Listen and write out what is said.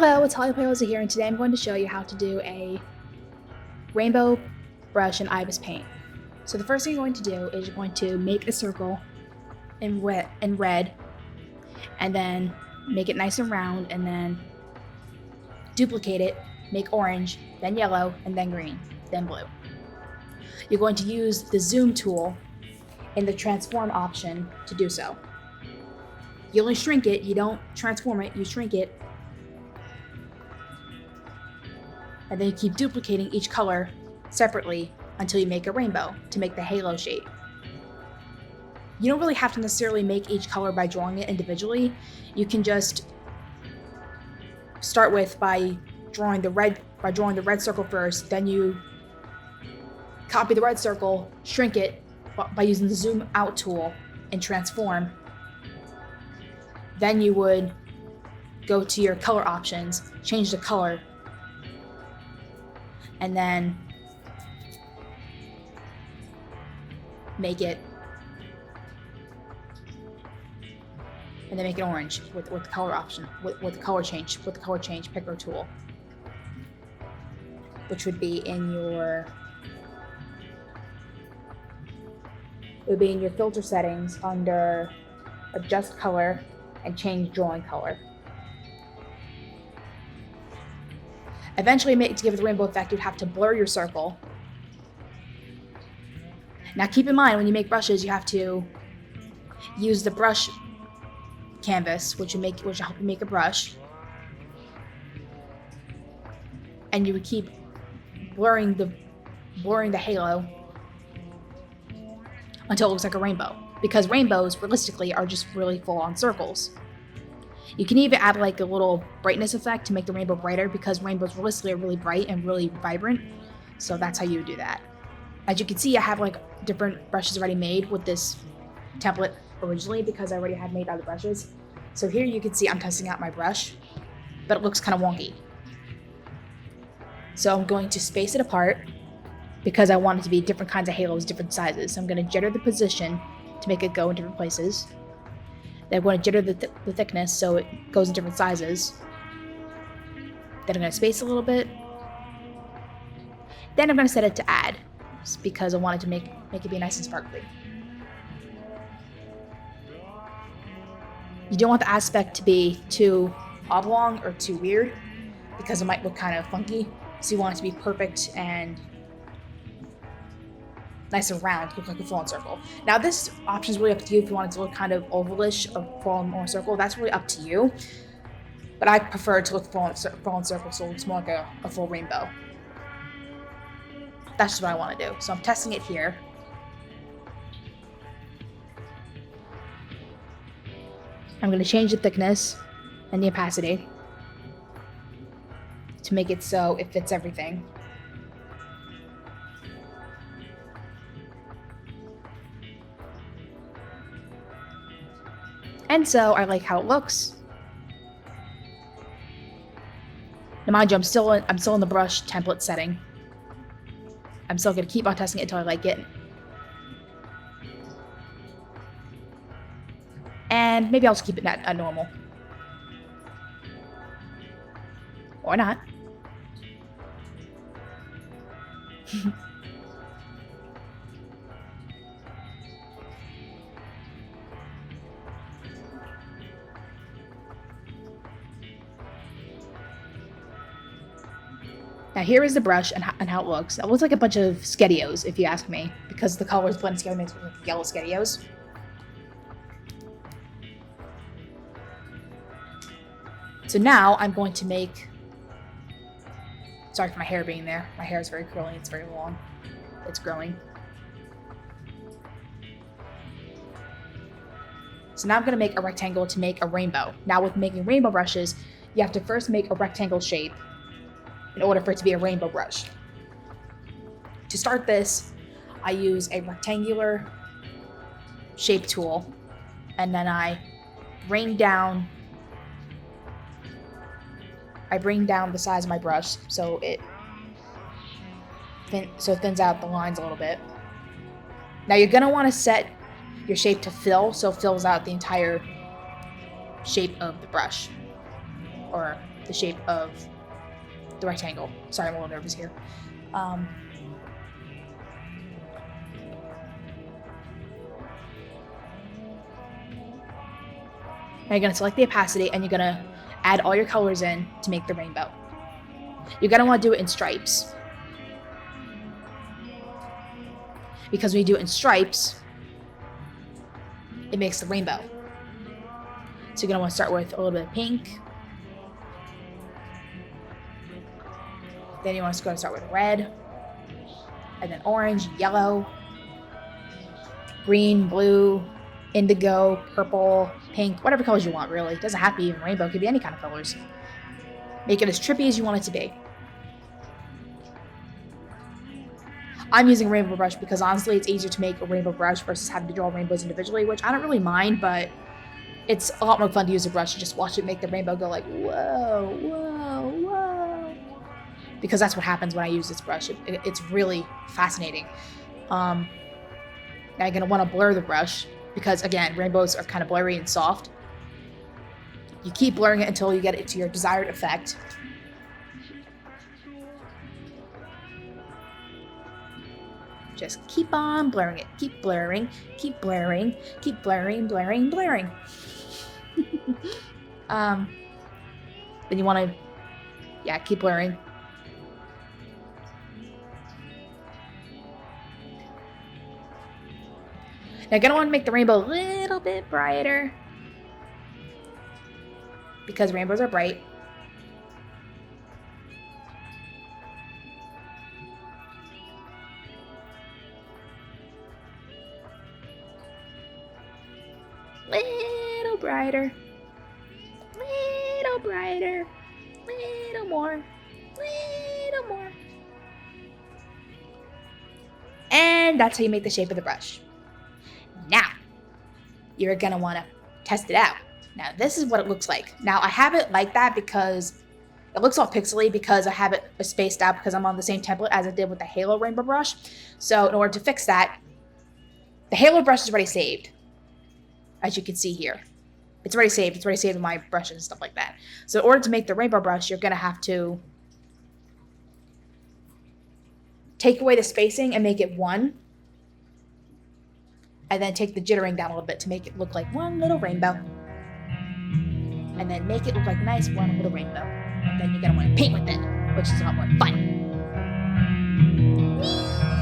Hello, it's Hollipolliyozza here, and today I'm going to show you how to do a rainbow brush in Ibispaint. So the first thing you're going to do is you're going to make a circle in red, and then make it nice and round, and then duplicate it, make orange, then yellow, and then green, then blue. You're going to use the zoom tool in the transform option to do so. You only shrink it, you don't transform it, you shrink it. And then you keep duplicating each color separately until you make a rainbow to make the halo shape. You don't really have to necessarily make each color by drawing it individually. You can just start with by drawing the red circle first, then you copy the red circle, shrink it by using the zoom out tool and transform. Then you would go to your color options, change the color, and then make it orange with the color option, with the color change picker tool, which would be in your filter settings under adjust color and change drawing color. Eventually, to give it the rainbow effect, you'd have to blur your circle. Now keep in mind, when you make brushes, you have to use the brush canvas, which will help you make a brush. And you would keep blurring the halo until it looks like a rainbow. Because rainbows, realistically, are just really full-on circles. You can even add like a little brightness effect to make the rainbow brighter, because rainbows realistically are really bright and really vibrant. So that's how you do that. As you can see, I have like different brushes already made with this template originally, because I already had made other brushes. So here you can see I'm testing out my brush, but it looks kind of wonky. So I'm going to space it apart because I want it to be different kinds of halos, different sizes. So I'm going to jitter the position to make it go in different places. Then I'm going to jitter the thickness so it goes in different sizes. Then I'm going to space a little bit. Then I'm going to set it to add, just because I wanted to make it be nice and sparkly. You don't want the aspect to be too oblong or too weird, because it might look kind of funky. So you want it to be perfect and nice and round, look like a full-on circle. Now this option is really up to you if you want it to look kind of ovalish or full-on circle. That's really up to you. But I prefer it to look full-on circle, so it looks more like a full rainbow. That's just what I want to do. So I'm testing it here. I'm going to change the thickness and the opacity to make it so it fits everything. And so I like how it looks. Now mind you, I'm still in the brush template setting. I'm still gonna keep on testing it until I like it. And maybe I'll just keep it at normal. Or not. Now here is the brush and how it looks. It looks like a bunch of Skettios, if you ask me, because the colors blend together, makes it look like yellow Skettios. So now I'm going to make, sorry for my hair being there. My hair is very curly, it's very long. It's growing. So now I'm gonna make a rectangle to make a rainbow. Now with making rainbow brushes, you have to first make a rectangle shape in order for it to be a rainbow brush. To start this, I use a rectangular shape tool, and then I bring down the size of my brush so it thins out the lines a little bit. Now you're gonna want to set your shape to fill, so it fills out the entire shape of the brush, or the shape of the rectangle. Sorry, I'm a little nervous here. Now you're going to select the opacity and you're going to add all your colors in to make the rainbow. You're going to want to do it in stripes. Because when you do it in stripes, it makes the rainbow. So you're going to want to start with a little bit of pink. Then you want to start with red. And then orange, yellow, green, blue, indigo, purple, pink, whatever colors you want, really. It doesn't have to be even rainbow. It could be any kind of colors. Make it as trippy as you want it to be. I'm using a rainbow brush because honestly it's easier to make a rainbow brush versus having to draw rainbows individually, which I don't really mind, but it's a lot more fun to use a brush to just watch it make the rainbow go like, whoa, whoa, whoa. Because that's what happens when I use this brush. It's really fascinating. Now you're going to want to blur the brush because, again, rainbows are kind of blurry and soft. You keep blurring it until you get it to your desired effect. Just keep on blurring it. Keep blurring, keep blurring, keep blurring, blurring, blurring. Then you want to, keep blurring. Now you're going to want to make the rainbow a little bit brighter because rainbows are bright. Little brighter, little brighter, little more, little more. And that's how you make the shape of the brush. Now, you're gonna wanna test it out. Now, this is what it looks like. Now, I have it like that because it looks all pixely because I have it spaced out because I'm on the same template as I did with the Halo rainbow brush. So in order to fix that, the Halo brush is already saved. As you can see here. It's already saved. It's already saved in my brushes and stuff like that. So in order to make the rainbow brush, you're going to have to take away the spacing and make it 1. And then take the jittering down a little bit to make it look like one little rainbow. And then make it look like nice one little rainbow. And then you're going to want to paint with it, which is a lot more fun. Whee!